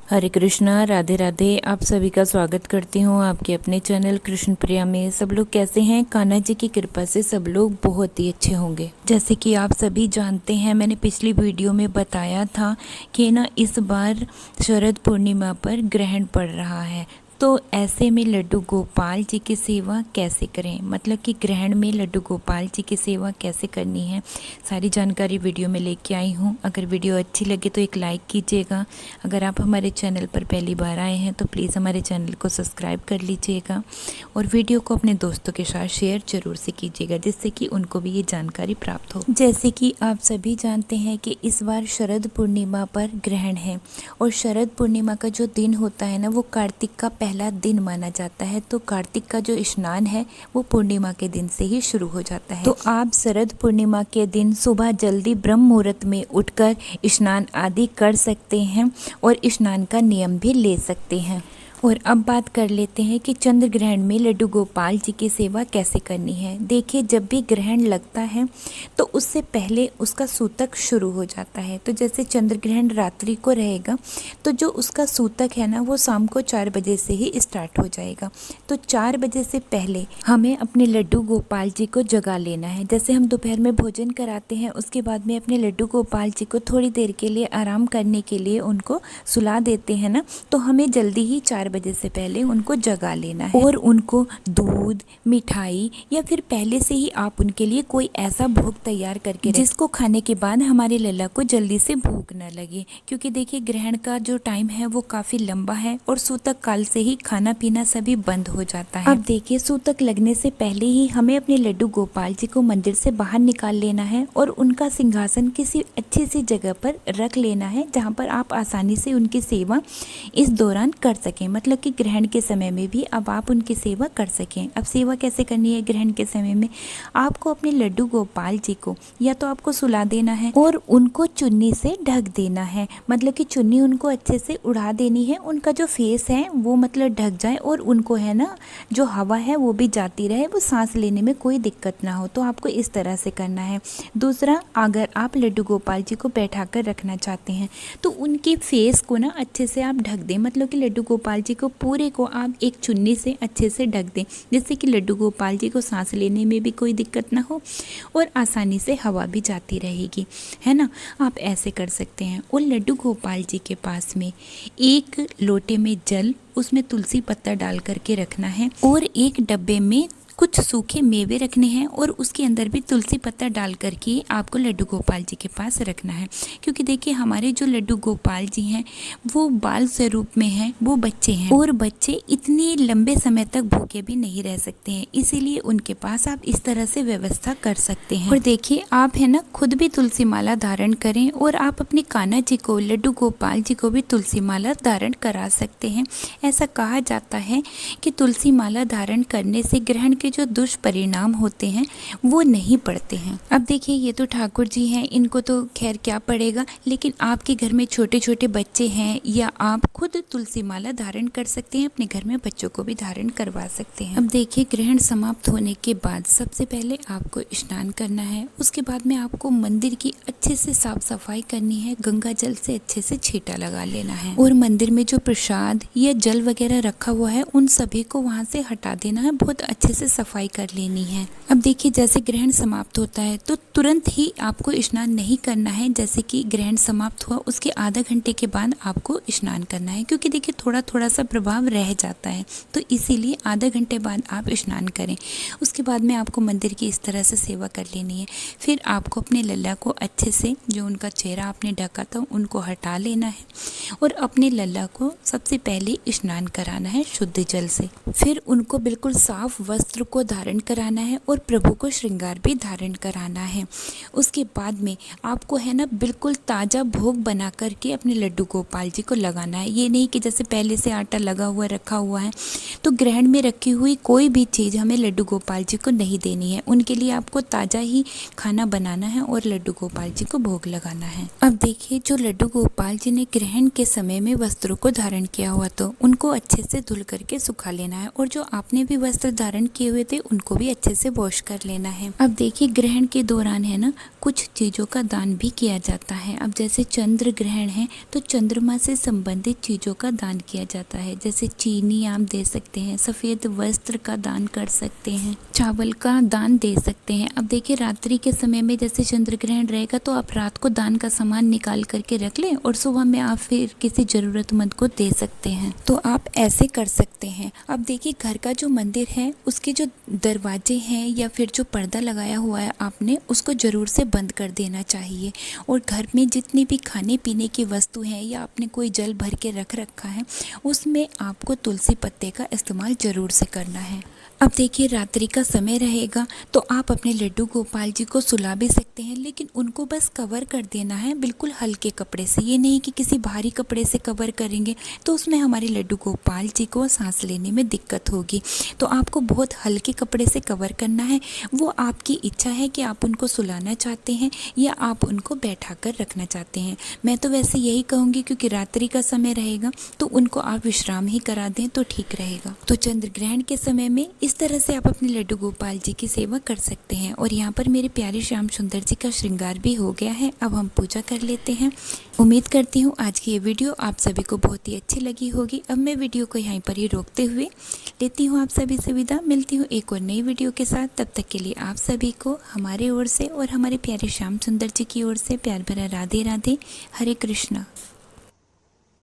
हरे कृष्णा, राधे राधे। आप सभी का स्वागत करती हूँ आपके अपने चैनल कृष्ण प्रिया में। सब लोग कैसे हैं? कान्हा जी की कृपा से सब लोग बहुत ही अच्छे होंगे। जैसे कि आप सभी जानते हैं, मैंने पिछली वीडियो में बताया था कि ना इस बार शरद पूर्णिमा पर ग्रहण पड़ रहा है, तो ऐसे में लड्डू गोपाल जी की सेवा कैसे करें, मतलब कि ग्रहण में लड्डू गोपाल जी की सेवा कैसे करनी है, सारी जानकारी वीडियो में लेके आई हूँ। अगर वीडियो अच्छी लगे तो एक लाइक कीजिएगा। अगर आप हमारे चैनल पर पहली बार आए हैं तो प्लीज़ हमारे चैनल को सब्सक्राइब कर लीजिएगा और वीडियो को अपने दोस्तों के साथ शेयर जरूर से कीजिएगा, जिससे कि उनको भी ये जानकारी प्राप्त हो। जैसे कि आप सभी जानते हैं कि इस बार शरद पूर्णिमा पर ग्रहण है और शरद पूर्णिमा का जो दिन होता है ना, वो कार्तिक का पहला दिन माना जाता है। तो कार्तिक का जो स्नान है वो पूर्णिमा के दिन से ही शुरू हो जाता है। तो आप शरद पूर्णिमा के दिन सुबह जल्दी ब्रह्म मुहूर्त में उठकर स्नान आदि कर सकते हैं और स्नान का नियम भी ले सकते हैं। और अब बात कर लेते हैं कि चंद्र ग्रहण में लड्डू गोपाल जी की सेवा कैसे करनी है। देखिए, जब भी ग्रहण लगता है तो उससे पहले उसका सूतक शुरू हो जाता है। तो जैसे चंद्र ग्रहण रात्रि को रहेगा तो जो उसका सूतक है ना, वो शाम को 4 बजे से ही स्टार्ट हो जाएगा। तो 4 बजे से पहले हमें अपने लड्डू गोपाल जी को जगा लेना है। जैसे हम दोपहर में भोजन कराते हैं, उसके बाद में अपने लड्डू गोपाल जी को थोड़ी देर के लिए आराम करने के लिए उनको सुला देते हैं ना, तो हमें जल्दी ही 4 बजे से पहले उनको जगा लेना है और उनको दूध, मिठाई या फिर पहले से ही आप उनके लिए कोई ऐसा भोग तैयार करके जिसको खाने के बाद हमारे लल्ला को जल्दी से भूख न लगे। क्योंकि देखिए, ग्रहण का जो टाइम है वो काफी लंबा है और सूतक काल से ही खाना पीना सभी बंद हो जाता है। अब देखिए, सूतक लगने से पहले ही हमें अपने लड्डू गोपाल जी को मंदिर से बाहर निकाल लेना है और उनका सिंहासन किसी अच्छी सी जगह पर रख लेना है, जहाँ पर आप आसानी से उनकी सेवा इस दौरान कर सकें। मतलब कि ग्रहण के समय में भी अब आप उनकी सेवा कर सकें। अब सेवा कैसे करनी है ग्रहण के समय में? आपको अपने लड्डू गोपाल जी को या तो आपको सुला देना है और उनको चुन्नी से ढक देना है। मतलब कि चुन्नी उनको अच्छे से उड़ा देनी है, उनका जो फेस है वो मतलब ढक जाए और उनको है ना, जो हवा है वो भी जाती रहे, वो सांस लेने में कोई दिक्कत ना हो। तो आपको इस तरह से करना है। दूसरा, अगर आप लड्डू गोपाल जी को बैठा कर रखना चाहते हैं तो उनके फेस को ना अच्छे से आप ढक दें। मतलब कि लड्डू गोपाल जी को पूरे को आप एक चुन्नी से अच्छे से ढक दें, जिससे कि लड्डू गोपाल जी को सांस लेने में भी कोई दिक्कत ना हो और आसानी से हवा भी जाती रहेगी, है ना। आप ऐसे कर सकते हैं। और लड्डू गोपाल जी के पास में एक लोटे में जल, उसमें तुलसी पत्ता डाल करके रखना है और एक डब्बे में कुछ सूखे मेवे रखने हैं और उसके अंदर भी तुलसी पत्ता डाल करके आपको लड्डू गोपाल जी के पास रखना है। क्योंकि देखिए, हमारे जो लड्डू गोपाल जी हैं वो बाल स्वरूप में हैं, वो बच्चे हैं और बच्चे इतनी लंबे समय तक भूखे भी नहीं रह सकते हैं, इसीलिए उनके पास आप इस तरह से व्यवस्था कर सकते हैं। और देखिए, आप है ना खुद भी तुलसी माला धारण करें और आप अपने कान्हा जी को, लड्डू गोपाल जी को भी तुलसी माला धारण करा सकते हैं। ऐसा कहा जाता है कि तुलसी माला धारण करने से ग्रहण के जो दुष्परिणाम होते हैं वो नहीं पड़ते हैं। अब देखिए, ये तो ठाकुर जी हैं, इनको तो खैर क्या पड़ेगा, लेकिन आपके घर में छोटे छोटे बच्चे हैं या आप खुद तुलसी माला धारण कर सकते हैं, अपने घर में बच्चों को भी धारण करवा सकते हैं। अब देखिए, ग्रहण समाप्त होने के बाद सबसे पहले आपको स्नान करना है। उसके बाद में आपको मंदिर की अच्छे से साफ सफाई करनी है, गंगा जल से अच्छे से छींटा लगा लेना है और मंदिर में जो प्रसाद या जल वगैरह रखा हुआ है उन सभी को वहां से हटा देना है, बहुत अच्छे से सफाई कर लेनी है। अब देखिए, जैसे ग्रहण समाप्त होता है तो तुरंत ही आपको स्नान नहीं करना है। जैसे कि ग्रहण समाप्त हुआ उसके आधा घंटे के बाद आपको स्नान करना है, क्योंकि देखिए थोड़ा थोड़ा सा प्रभाव रह जाता है, तो इसीलिए आधा घंटे बाद आप स्नान करें। उसके बाद में आपको मंदिर की इस तरह से सेवा कर लेनी है। फिर आपको अपने लल्ला को अच्छे से, जो उनका चेहरा आपने ढका था उनको हटा लेना है और अपने लल्ला को सबसे पहले स्नान कराना है शुद्ध जल से। फिर उनको बिल्कुल साफ वस्त्र को धारण कराना है और प्रभु को श्रृंगार भी धारण कराना है। उसके बाद में आपको है ना बिल्कुल ताज़ा भोग बना करके अपने लड्डू गोपाल जी को लगाना है। ये नहीं कि जैसे पहले से आटा लगा हुआ रखा हुआ है, तो ग्रहण में रखी हुई कोई भी चीज़ हमें लड्डू गोपाल जी को नहीं देनी है। उनके लिए आपको ताज़ा ही खाना बनाना है और लड्डू गोपाल जी को भोग लगाना है। अब देखिए, जो लड्डू गोपाल गोपाल जी ने ग्रहण के समय में वस्त्रों को धारण किया हुआ तो उनको अच्छे से धुल करके सुखा लेना है, और जो आपने भी वस्त्र धारण किए हुए थे उनको भी अच्छे से वॉश कर लेना है। अब देखिए ग्रहण के दौरान है ना, कुछ चीज़ों का दान भी किया जाता है। अब जैसे चंद्र ग्रहण है तो चंद्रमा से संबंधित चीज़ों का दान किया जाता है, जैसे चीनी आप दे सकते हैं, सफ़ेद वस्त्र का दान कर सकते हैं, चावल का दान दे सकते हैं। अब देखिए रात्रि के समय में जैसे चंद्र ग्रहण रहेगा तो आप रात को दान का सामान निकाल करके रख लें और सुबह में आप फिर किसी ज़रूरतमंद को दे सकते हैं, तो आप ऐसे कर सकते हैं। अब देखिए घर का जो मंदिर है उसके जो दरवाजे हैं या फिर जो पर्दा लगाया हुआ है आपने उसको ज़रूर से बंद कर देना चाहिए, और घर में जितनी भी खाने पीने की वस्तु हैं या आपने कोई जल भर के रख रखा है उसमें आपको तुलसी पत्ते का इस्तेमाल ज़रूर से करना है। अब देखिए रात्रि का समय रहेगा तो आप अपने लड्डू गोपाल जी को सुला भी सकते हैं, लेकिन उनको बस कवर कर देना है बिल्कुल हल्के कपड़े से। ये नहीं कि किसी भारी कपड़े से कवर करेंगे तो उसमें हमारे लड्डू गोपाल जी को सांस लेने में दिक्कत होगी। तो आपको बहुत हल्के कपड़े से कवर करना है। वो आपकी इच्छा है कि आप उनको सुलाना चाहते हैं या आप उनको बैठा कर रखना चाहते हैं। मैं तो वैसे यही कहूँगी क्योंकि रात्रि का समय रहेगा तो उनको आप विश्राम ही करा दें तो ठीक रहेगा। तो चंद्र ग्रहण के समय में इस तरह से आप अपने लड्डू गोपाल जी की सेवा कर सकते हैं। और यहाँ पर मेरे प्यारे श्याम सुंदर जी का श्रृंगार भी हो गया है। अब हम पूजा कर लेते हैं। उम्मीद करती हूँ आज की ये वीडियो आप सभी को बहुत ही अच्छी लगी होगी। अब मैं वीडियो को यहीं पर ही रोकते हुए लेती हूँ आप सभी से विदा। मिलती हूँ एक और नई वीडियो के साथ। तब तक के लिए आप सभी को हमारे ओर से और हमारे प्यारे श्याम सुंदर जी की ओर से प्यार भरा राधे राधे। हरे कृष्णा।